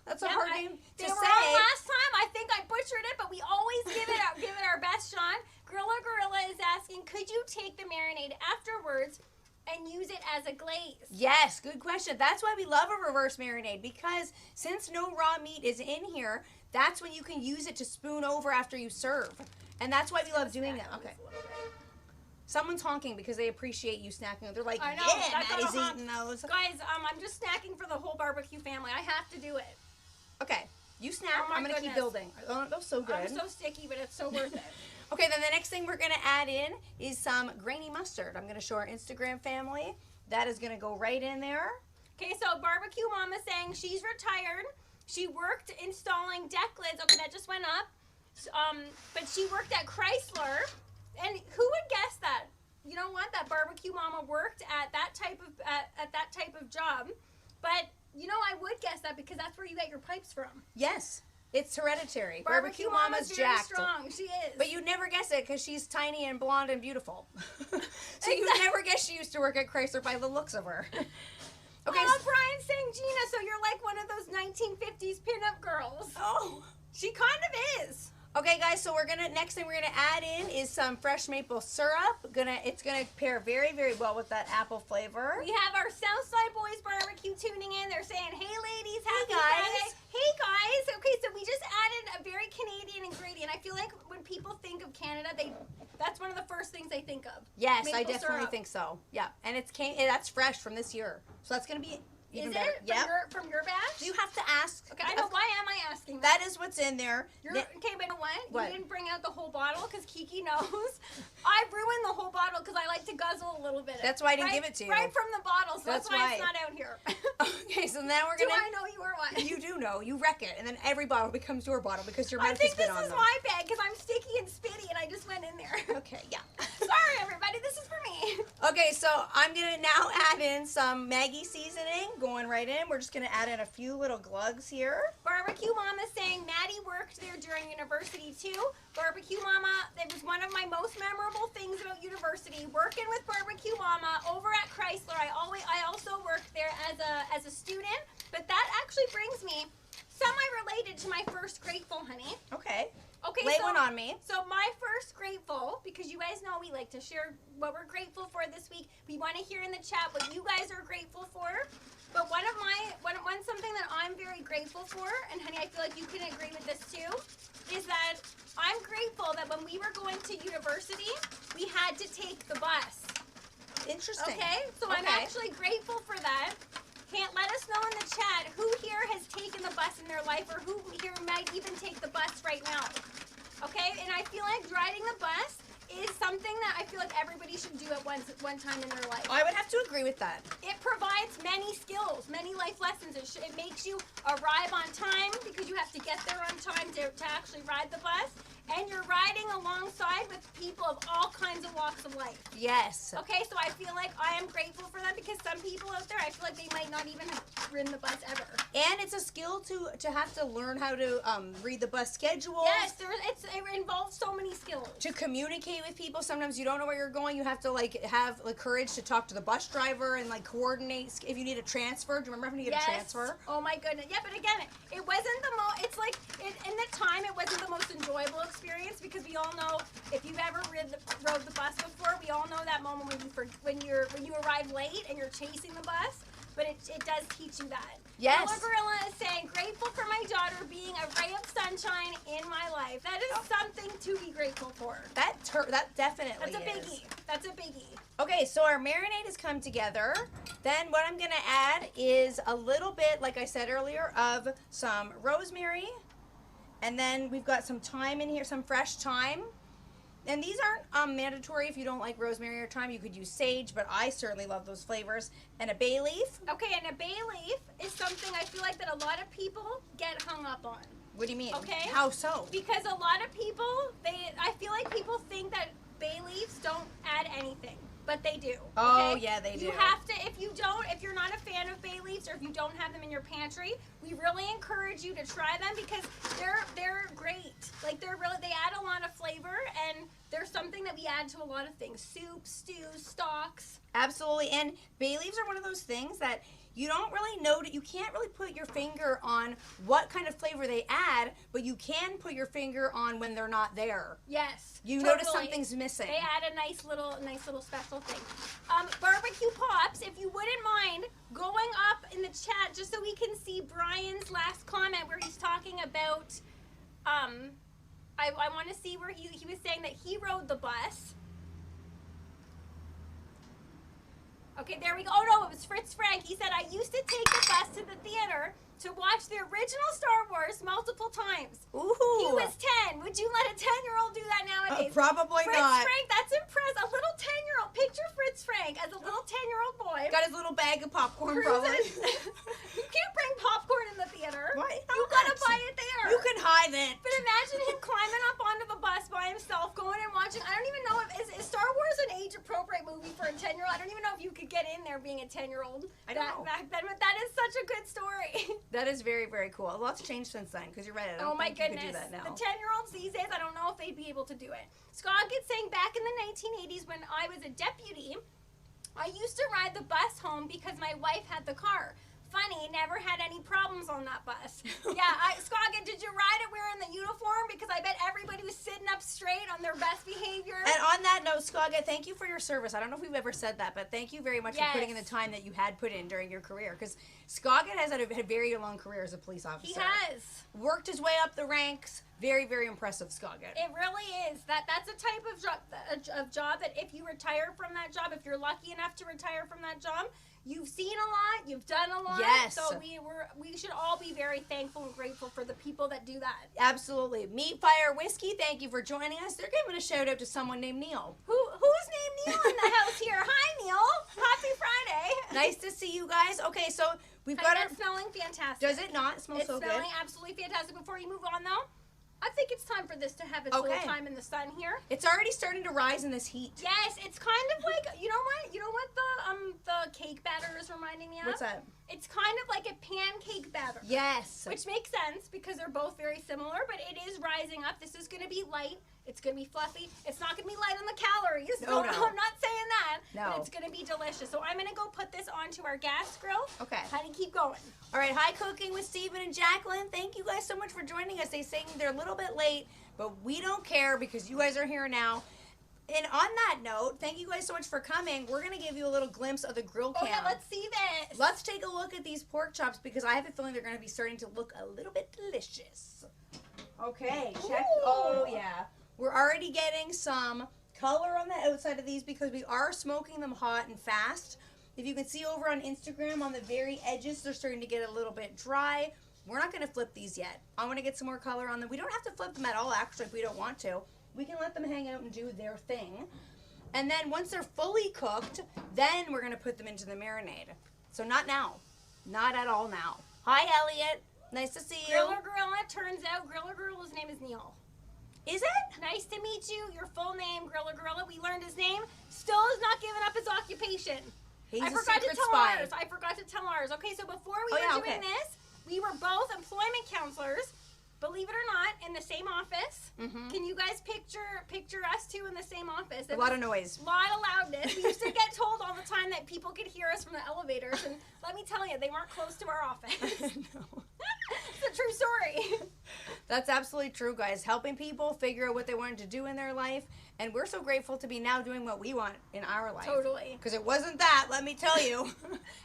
That's a hard name They to were say. on last time. I think I butchered it, but we always give it our best shot. Grilla Gorilla is asking, could you take the marinade afterwards and use it as a glaze? Yes, good question. That's why we love a reverse marinade, because since no raw meat is in here, that's when you can use it to spoon over after you serve. And that's why we love doing that. Okay. Someone's honking because they appreciate you snacking. They're like, I know, yeah, I gotta Maddie's honk. eating those. Guys, I'm just snacking for the whole barbecue family. I have to do it. Okay, you snack. Oh my I'm going to keep goodness. building. Oh, those so good. I'm so sticky, but it's so worth it. Okay, then the next thing we're going to add in is some grainy mustard. I'm going to show our Instagram family. That is going to go right in there. Okay, so Barbecue Mama saying she's retired. She worked installing deck lids. Okay, that just went up. But she worked at Chrysler. And who would guess that? You know what? That Barbecue Mama worked at that type of job. But you know, I would guess that because that's where you get your pipes from. Yes, it's hereditary. Barbecue Mama's very jacked. strong. She is. But you'd never guess it because she's tiny and blonde and beautiful. So you'd never guess she used to work at Chrysler by the looks of her. Okay. Oh, Brian's saying, Gina, so you're like one of those 1950s pinup girls. Oh. She kind of is. Okay, guys, so next thing we're gonna add in is some fresh maple syrup. It's gonna pair very, very well with that apple flavor. We have our Southside Boys Barbecue tuning in. They're saying, hey ladies, happy guys. Friday. Hey guys. Okay, so we just added a very Canadian ingredient. I feel like when people think of Canada, that's one of the first things they think of. Yes, I Maple definitely syrup. think so. Yeah, and that's fresh from this year, so that's gonna be even Is better. it? Yep. From your batch? Do you have to ask? Okay, I know. Why am I asking That is what's in there. Okay, but you know what? What? You didn't bring out the whole bottle because Kiki knows. I ruined the whole bottle because I like to guzzle a little bit. That's why I didn't give it to you. Right from the bottle, so that's why why. it's not out here. Okay, so now we're Do gonna. I know you or what? You do know. You wreck it, and then every bottle becomes your bottle because your I mouth think has been this on is them. my bag because I'm sticky and spitty and I just went in there. Okay, yeah. Sorry, everybody. This is for me. Okay, so I'm gonna now add in some Maggi seasoning, going right in. We're just gonna add in a few little glugs here. Barbecue Mama saying Maddie worked there during university too. Barbecue Mama, it was one of my most memorable things about university. Working with Barbecue Mama over at Chrysler. I also worked there as a student, but that actually brings me semi-related to my first grateful, honey. Okay. Okay, Lay one on me. So my first grateful, because you guys know we like to share what we're grateful for this week. We want to hear in the chat what you guys are grateful for. But one something that I'm very grateful for, and honey, I feel like you can agree with this too, is that I'm grateful that when we were going to university, we had to take the bus. Interesting. Okay? So I'm actually grateful for that. Can't let us know in the chat who here has taken the bus in their life or who here might even take the bus right now. Okay? And I feel like riding the bus is something that I feel like everybody should do at one time in their life. I would have to agree with that. It provides many skills, many life lessons. It makes you arrive on time because you have to get there on time to actually ride the bus. and you're riding alongside with people of all kinds of walks of life. Yes. Okay, so I feel like I am grateful for that because some people out there, I feel like they might not even have ridden the bus ever. And it's a skill to have to learn how to read the bus schedules. Yes, it involves so many skills. To communicate with people. Sometimes you don't know where you're going. You have to like have the courage to talk to the bus driver and like coordinate if you need a transfer. Do you remember having to get a transfer? Oh my goodness. Yeah, but again, it wasn't the most. It's like in the time, it wasn't the most enjoyable experience because we all know if you've ever rode the bus before, we all know that moment when you arrive late and you're chasing the bus. But it does teach you that. Yes. Gorilla is saying, grateful for my daughter being a ray of sunshine in my life. That is something to be grateful for. That definitely That's a is. biggie. That's a biggie. Okay, so our marinade has come together. Then what I'm going to add is a little bit, like I said earlier, of some rosemary. And then we've got some thyme in here, some fresh thyme. And these aren't mandatory if you don't like rosemary or thyme. You could use sage, but I certainly love those flavors. And a bay leaf. Okay, and a bay leaf is something I feel like that a lot of people get hung up on. What do you mean? Okay. How so? Because a lot of people, I feel like people think that bay leaves don't add anything, but they do. Oh, okay? yeah, they do. You have to, if you're not a fan of bay leaves or if you don't have them in your pantry, we really encourage you to try them because they're great. Like they add a lot of flavor and they're something that we add to a lot of things. Soup, stews, stocks. Absolutely. And bay leaves are one of those things that you don't really know, you can't really put your finger on what kind of flavor they add, but you can put your finger on when they're not there. Yes. You totally. notice something's missing. They add a nice little special thing. Barbecue Pops, if you wouldn't mind going up in the chat just so we can see Brian's last comment where he's talking about, I want to see where he was saying that he rode the bus. Okay, there we go. Oh no, it was Fritz Frank. He said, I used to take the bus to the theater to watch the original Star Wars multiple times. Ooh. He was 10. Would you let a 10-year-old do that nowadays? Probably Fritz not. Frank, that's impressive. A little 10-year-old. Picture Fritz Frank as a little 10-year-old boy. Got his little bag of popcorn, probably. You can't bring popcorn in the theater. Why You not? gotta buy it there. You can hide it. But imagine him climbing up onto the bus by himself, going and watching. I don't even know if is Star Wars an age-appropriate movie for a 10-year-old. I don't even know if you could get in there being a 10-year-old. I don't know. Back then, but that is such a good story. That is very, very cool. A lot's changed since then, because you're right. I don't Oh my think you goodness. could do that now. The 10-year-olds these days, I don't know if they'd be able to do it. Scott gets saying back in the 1980s when I was a deputy, I used to ride the bus home because my wife had the car. Funny, never had any problems on that bus. Yeah, Scoggin, did you ride it wearing the uniform? Because I bet everybody was sitting up straight on their best behavior. And on that note, Skogga, thank you for your service. I don't know if we've ever said that, but thank you very much for putting in the time that you had put in during your career. Because Skogga has had a very long career as a police officer. He has. Worked his way up the ranks. Very, very impressive, Skogga. It really is. That's a type of job that if you retire from that job, if you're lucky enough to retire from that job, you've seen a lot, you've done a lot. Yes. So we should all be very thankful and grateful for the people that do that. Absolutely. Meat Fire Whiskey, thank you for joining us. They're giving a shout out to someone named Neil. Who's named Neil in the house here? Hi, Neil. Happy Friday. Nice to see you guys. Okay, so we've got our... It's smelling fantastic. Does it not? It smells so good. It's smelling absolutely fantastic. Before you move on, though, I think it's time for this to have its little time in the sun here. It's already starting to rise in this heat. Yes, it's kind of like, you know what the cake batter is reminding me of? What's that? It's kind of like a pancake batter. Yes. Which makes sense because they're both very similar, but it is rising up. This is going to be light. It's going to be fluffy. It's not going to be light on the calories. No. I'm not saying that. No. But it's going to be delicious. So I'm going to go put this onto our gas grill. Okay. Honey, keep going. All right, Hi Cooking with Stephen and Jacqueline. Thank you guys so much for joining us. They say they're a little bit late, but we don't care because you guys are here now. And on that note, thank you guys so much for coming. We're going to give you a little glimpse of the grill cam. Oh, yeah, let's see this. Let's take a look at these pork chops because I have a feeling they're going to be starting to look a little bit delicious. Okay, check. Ooh. Oh, yeah. We're already getting some color on the outside of these because we are smoking them hot and fast. If you can see over on Instagram on the very edges, they're starting to get a little bit dry. We're not going to flip these yet. I want to get some more color on them. We don't have to flip them at all, actually, if we don't want to. We can let them hang out and do their thing. And then once they're fully cooked, then we're going to put them into the marinade. So not now. Not at all now. Hi, Elliot. Nice to see you. Griller Gorilla, turns out Griller Gorilla's name is Neil. Is it? Nice to meet you. Your full name, Grilla Gorilla. We learned his name. Still has not given up his occupation. He's I a forgot to secret tell spy. ours. I forgot to tell ours. Okay, so before we Oh, were yeah, doing okay. this, we were both employment counselors. Believe it or not, in the same office. Mhm. Can you guys picture us two in the same office? A lot of noise. A lot of loudness. We used to get told all the time that people could hear us from the elevators, and let me tell you, they weren't close to our office. No. It's a true story. That's absolutely true, guys. Helping people figure out what they wanted to do in their life. And we're so grateful to be now doing what we want in our life. Totally. Because it wasn't that, let me tell you.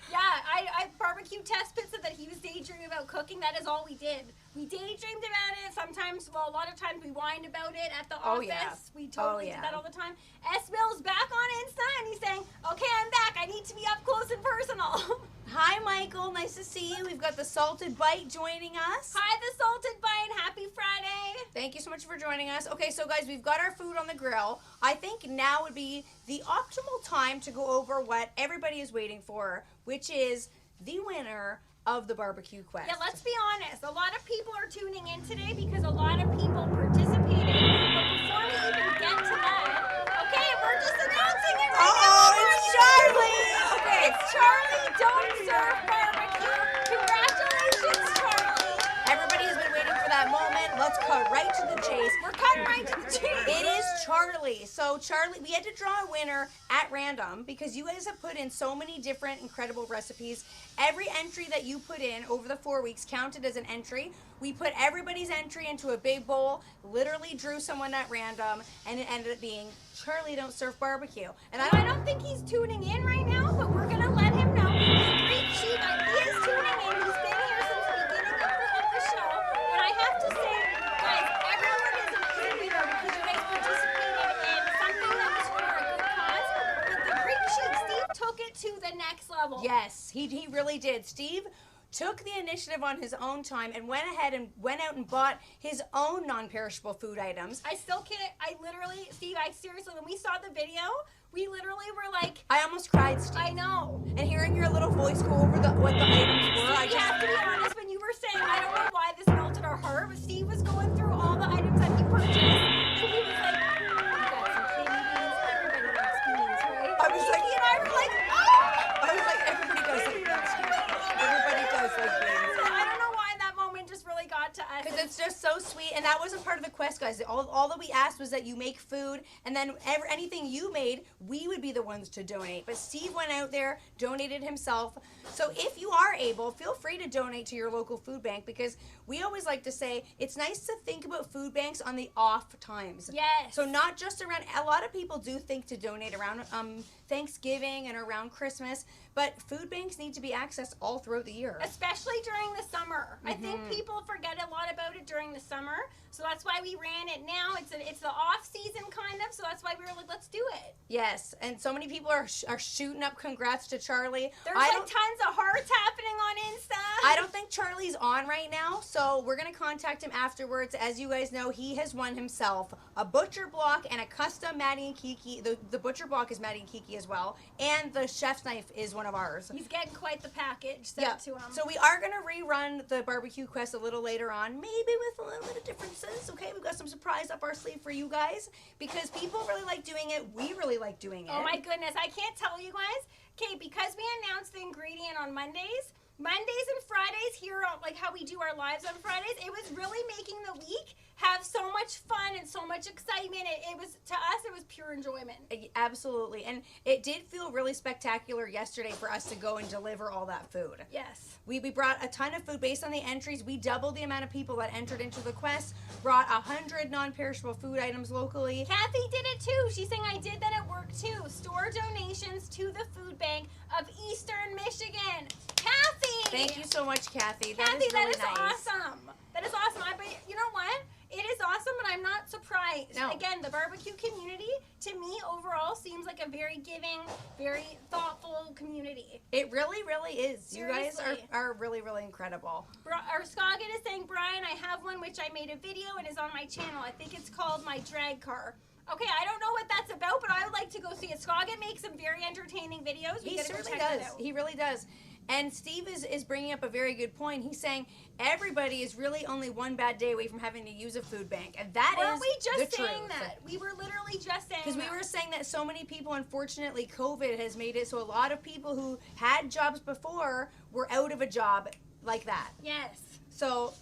Yeah, I barbecue test pit said that he was daydreaming about cooking. That is all we did. We daydreamed about it. Sometimes, well, a lot of times we whined about it at the Oh, office. yeah. We totally Oh, yeah. did that all the time. S-Bill's back on Insta and he's saying, okay, I'm back. I need to be up close and personal. Hi, Michael. Nice to see you. We've got the Salted Bite joining us. Hi, the Salted Bite. Happy Friday. Thank you so much for joining us. Okay, so guys, we've got our food on the grill. I think now would be the optimal time to go over what everybody is waiting for, which is the winner of the barbecue quest. Yeah, let's be honest. A lot of people are tuning in today because a lot of people participated. But before we even get to that, okay, we're just announcing it right now. Oh, it's Charlie. Okay. It's Charlie Don't Serve Barbecue. Congratulations, Charlie. Everybody has been waiting for that moment. Let's cut right to the chase. We're cutting right to the chase. It is Charlie. So Charlie, we had to draw a winner at random because you guys have put in so many different incredible recipes. Every entry that you put in over the 4 weeks counted as an entry. We put everybody's entry into a big bowl, literally drew someone at random, and it ended up being Charlie Don't Serve Barbecue. And I don't think he's tuning in right now, but we're going to let him know. The great sheep, he is tuning in. He's been here since the beginning of the show. And I have to say, guys, everyone is amazing here because you guys participated in something that was for a good cause. But the great sheep, Steve, took it to the next level. yes, he really did. Steve took the initiative on his own time and went ahead and went out and bought his own non-perishable food items. I still can't, Steve, seriously, when we saw the video, we literally were like, I almost cried, Steve. I know. And hearing your little voice go over what the items were, I You have to be honest, when you were saying, I don't know why this melted our heart, but Steve was going through all the items that he purchased, and he was like, you got some kidney beans, everybody likes beans, right? I was like, He and I were like, oh! I was like, everybody does like beans. Everybody does like beans. I don't know why that moment just really got to us. Because it's just so sweet, and that wasn't part of the quest, guys. All that we asked was that you make food, and then anything you made, we would be the ones to donate. But Steve went out there, donated himself. So if you are able, feel free to donate to your local food bank, because we always like to say it's nice to think about food banks on the off times. Yes. So not just around, a lot of people do think to donate around Thanksgiving and around Christmas, but food banks need to be accessed all throughout the year. Especially during the summer. I think people forget a lot about it during the summer, so that's why we ran it now. It's the off season kind of, so that's why we were like, let's do it. Yes, and so many people are shooting up congrats to Charlie. There's tons of hearts happening on Insta. I don't think Charlie's on right now, so we're going to contact him afterwards. As you guys know, he has won himself a butcher block and a custom Maddie and Kiki. The butcher block is Maddie and Kiki as well, and the chef's knife is one of ours. He's getting quite the package sent to him. So we are going to rerun the barbecue quest a little later on, maybe with a little bit of differences, okay? We've got some surprise up our sleeve for you guys, because people really like doing it. We really like doing it. Oh my goodness, I can't tell you guys. Okay, because we announced the ingredient on Mondays and Fridays here, like how we do our lives on Fridays, it was really making the week have so much fun and so much excitement. It was, to us, it was pure enjoyment. Absolutely. And it did feel really spectacular yesterday for us to go and deliver all that food. Yes. We brought a ton of food based on the entries. We doubled the amount of people that entered into the quest, brought 100 non-perishable food items locally. Kathy did it too. She's saying I did that at work too. Store donations to the food bank of Eastern Michigan. Kathy! Thank you so much, Kathy. Kathy, that is really nice. awesome. That is awesome. But you know what? It is awesome, but I'm not surprised. No. Again, the barbecue community, to me, overall, seems like a very giving, very thoughtful community. It really, really is. Seriously. You guys are really, really incredible. Our Scoggin is saying, Brian, I have one which I made a video and is on my channel. I think it's called My Drag Car. Okay, I don't know what that's about, but I would like to go see it. Scoggin makes some very entertaining videos. He certainly does. He really does. And Steve is bringing up a very good point. He's saying everybody is really only one bad day away from having to use a food bank, and that Weren't is we just the saying truth. that? We were literally just saying Because we that. were saying that so many people, unfortunately, COVID has made it so a lot of people who had jobs before were out of a job like that. Yes. So,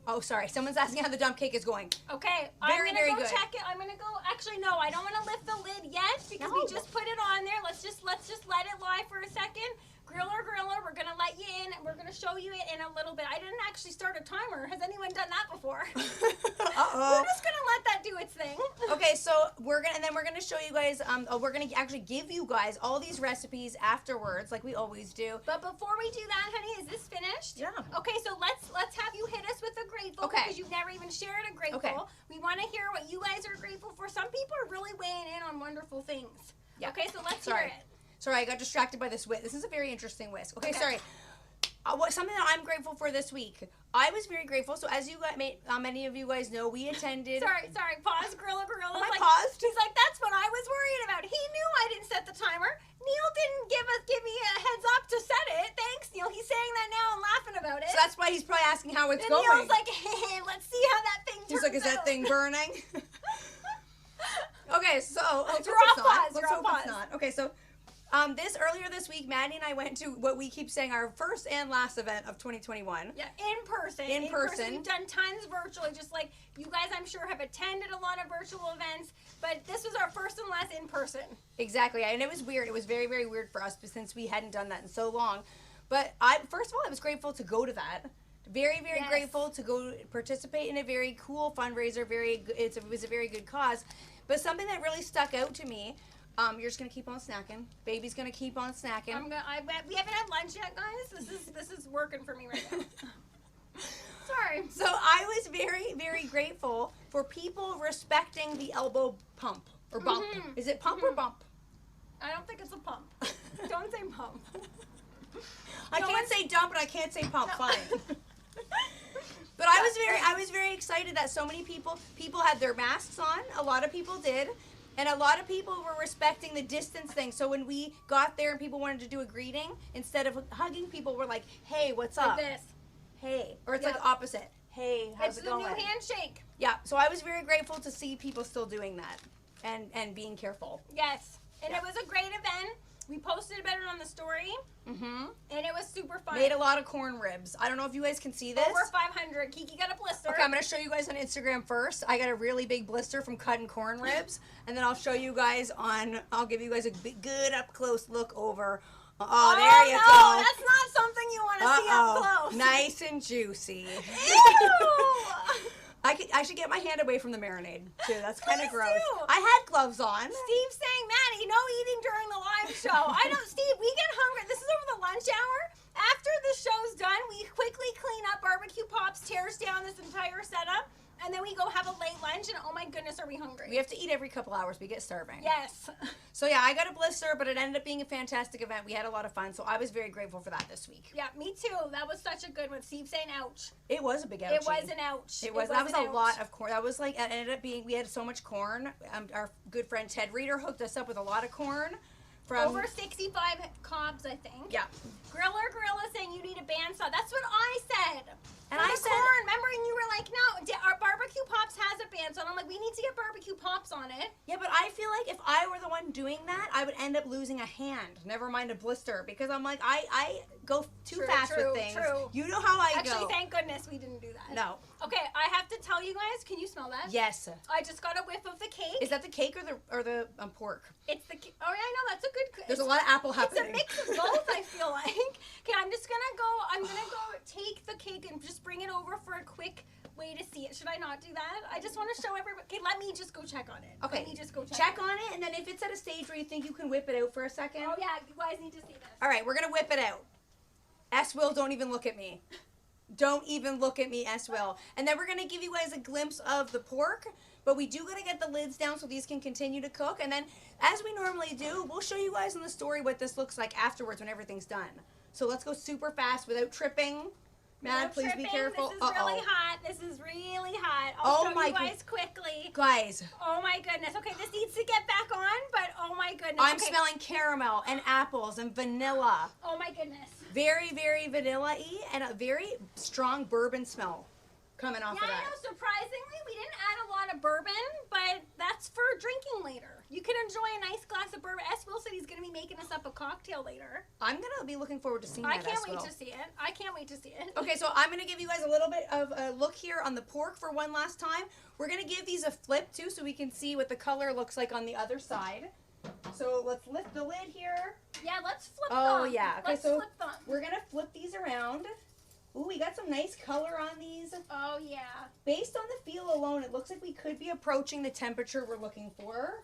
oh, sorry, someone's asking how the dump cake is going. Okay, Very, I'm very gonna go good. check it. I'm gonna go. Actually, no, I don't want to lift the lid yet because we No. just put it on there. Let's just let it lie for a second. Griller, we're gonna let you in. And we're gonna show you it in a little bit. I didn't actually start a timer. Has anyone done that before? Uh-oh. We're just gonna let that do its thing. Okay, so we're gonna show you guys. We're gonna actually give you guys all these recipes afterwards, like we always do. But before we do that, honey, is this finished? Yeah. Okay, so let's have you hit us with a grateful Okay. because you've never even shared a grateful. Okay. We want to hear what you guys are grateful for. Some people are really weighing in on wonderful things. Yeah. Okay, so let's Sorry. hear it. Sorry, I got distracted by this whisk. This is a very interesting whisk. Okay, Okay. sorry. Something that I'm grateful for this week. I was very grateful. So as you guys, many of you guys know, we attended. Sorry, pause. Gorilla. Am I Like, paused? He's like, that's what I was worried about. He knew I didn't set the timer. Neil didn't give me a heads up to set it. Thanks, Neil. He's saying that now and laughing about it. So that's why he's probably asking how it's and going. Neil's like, hey, let's see how that thing turns He's like, is that out." thing burning? Okay, so let's You're hope it's off not. pause, Let's you're hope off it's pause. not. Okay, so earlier this week, Maddie and I went to what we keep saying our first and last event of 2021. Yeah, in person. In person. We've done tons virtually, just like you guys, I'm sure, have attended a lot of virtual events, but this was our first and last in person. Exactly, and it was weird. It was very, very weird for us since we hadn't done that in so long. But first of all, I was grateful to go to that. Very, very Yes. grateful to go participate in a very cool fundraiser. It was a very good cause. But something that really stuck out to me. You're just gonna keep on snacking. Baby's gonna keep on snacking. We haven't had lunch yet, guys. This is working for me right now. Sorry. So I was very, very grateful for people respecting the elbow pump or bump. Mhm. Is it pump or bump? I don't think it's a pump. Don't say pump. I No, can't it's- say dump and I can't say pump. No. Fine. But I was very excited that so many people had their masks on. A lot of people did. And a lot of people were respecting the distance thing. So when we got there and people wanted to do a greeting, instead of hugging people, we're like, hey, what's up? Like this. Hey. Or it's Yeah. like opposite. Hey, how's It's it the going? new handshake. Yeah. So I was very grateful to see people still doing that and being careful. Yes. And Yeah. it was a great event. We posted about it on the story, Mm-hmm. and it was super fun. Made a lot of corn ribs. I don't know if you guys can see this. Over 500. Kiki got a blister. Okay, I'm going to show you guys on Instagram first. I got a really big blister from cutting corn ribs. And then I'll show you guys I'll give you guys a good up close look over. Oh, there you no, go. that's not something you want to see up close. Nice and juicy. Ew! I should get my hand away from the marinade, too. That's kind of Please gross. do. I had gloves on. Steve's saying, Maddie, no eating during the live show. I know, Steve, we get hungry. This is over the lunch hour. After the show's done, we quickly clean up Barbecue Pops, tears down this entire setup, and then we go have a late lunch, and oh my goodness, are we hungry. We have to eat every couple hours. We get starving. Yes. So, yeah, I got a blister, but it ended up being a fantastic event. We had a lot of fun, so I was very grateful for that this week. Yeah, me too. That was such a good one. Steve saying ouch. It was a big ouchie. It was an ouch. That was an a ouch. lot of corn. That was like, it ended up being, we had so much corn. Our good friend Ted Reeder hooked us up with a lot of corn. From, Over 65 cobs, I think. yeah. Gorilla saying you need a bandsaw. That's what I said. And For I the said- corn, remember, and you were like, no, our Barbecue Pops has a bandsaw. And I'm like, we need to get Barbecue Pops on it. Yeah, but I feel like if I were the one doing that, I would end up losing a hand. Never mind a blister. Because I'm like, I go too True, fast true, with things. true. You know how I Actually, go. thank goodness we didn't do that. No. Okay, I have to tell you guys, can you smell that? Yes. I just got a whiff of the cake. Is that the cake or the pork? It's the oh yeah, I know, that's a good There's a lot of apple It's a happening. mix of both, I feel like. Okay, I'm gonna go take the cake and just bring it over for a quick way to see it. Should I not do that? I just want to show everybody. Okay, let me just go check on it. Okay. Let me just go Check on it, and then if it's at a stage where you think you can whip it out for a second. Oh yeah, you guys need to see this. All right, we're going to whip it out. S-Will, don't even look at me. Don't even look at me, S-Will. And then we're going to give you guys a glimpse of the pork, but we do got to get the lids down so these can continue to cook. And then, as we normally do, we'll show you guys in the story what this looks like afterwards when everything's done. So let's go super fast without tripping. Matt, No please be tripping. careful. This is really hot. This is really hot. Oh I'll show my you guys quickly. Guys, Oh my goodness. Okay, this needs to get back on, but oh my goodness. goodness. I'm Okay. smelling caramel and apples and vanilla. Oh my goodness. Very, very vanilla-y and a very strong bourbon smell coming off Yeah, of I that. know, surprisingly, we didn't add a lot of bourbon, but that's for drinking later. You can enjoy a nice glass of bourbon. S. Will said he's going to be making us up a cocktail later. I'm going to be looking forward to seeing I that. can't as wait well. to see it. I can't wait to see it. Okay, so I'm going to give you guys a little bit of a look here on the pork for one last time. We're going to give these a flip too so we can see what the color looks like on the other side. So let's lift the lid here. Yeah, let's flip them. Oh, yeah. Okay, Let's so flip them. we're going to flip these around. Ooh, we got some nice color on these. Oh, yeah. Based on the feel alone, it looks like we could be approaching the temperature we're looking for.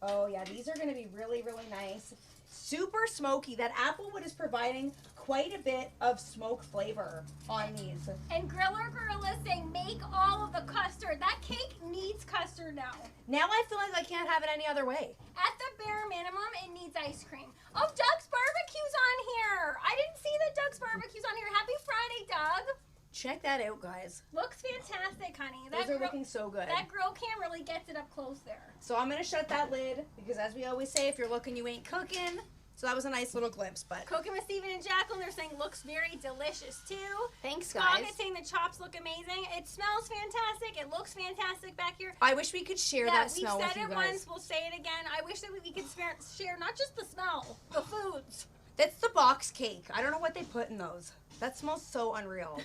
Oh yeah, these are gonna be really, really nice. Super smoky. That applewood is providing quite a bit of smoke flavor on these. And Griller Girl is saying, make all of the custard. That cake needs custard now. Now I feel like I can't have it any other way. At the bare minimum, it needs ice cream. Oh, Doug's Barbecue's on here. I didn't see that Doug's Barbecue's on here. Happy Friday, Doug. Check that out, guys. Looks fantastic, honey. Those are looking so good. That grill cam really gets it up close there. So I'm gonna shut that lid because as we always say, if you're looking, you ain't cooking. So that was a nice little glimpse, but Cooking with Steven and Jacqueline, they're saying looks very delicious too. thanks, Dog guys. is saying the chops look amazing. It smells fantastic. It looks fantastic back here. I wish we could share Yeah, that we've smell said with you it guys. once. We'll say it again. I wish that we could share not just the smell, the foods. That's the box cake. I don't know what they put in those. That smells so unreal.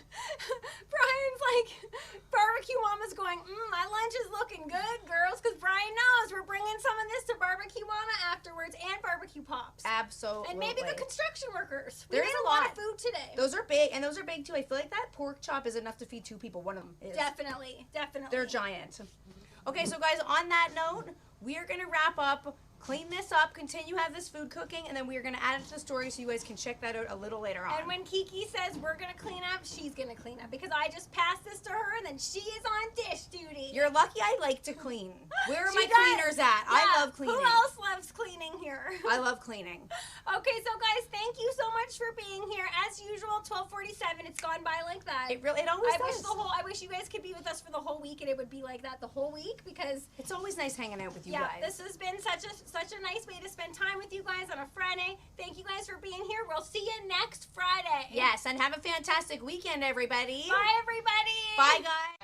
Brian's like, barbecue mama's going, my lunch is looking good, girls, because Brian knows we're bringing some of this to barbecue mama afterwards and barbecue pops. Absolutely. And maybe the construction workers. We There's made a a lot lot. of food today. Those are big, and those are big too. I feel like that pork chop is enough to feed 2 people. One of them is. Definitely. They're giant. Okay, so guys, on that note, we are going to wrap up, clean this up, continue have this food cooking, and then we are going to add it to the story so you guys can check that out a little later on. And when Kiki says we're going to clean up, she's going to clean up. Because I just passed this to her, and then she is on dish duty. You're lucky I like to clean. Where are She my does. cleaners at? I Yeah, love cleaning. Who else loves cleaning here? I love cleaning. Okay, so guys, thank you so much for being here. As usual, 12:47. It's gone by like that. It always does. I wish you guys could be with us for the whole week, and it would be like that the whole week because It's always nice hanging out with you yeah, guys. this has been such a nice way to spend time with you guys on a Friday. Thank you guys for being here. We'll see you next Friday. Yes, and have a fantastic weekend, everybody. Bye, everybody. Bye, guys.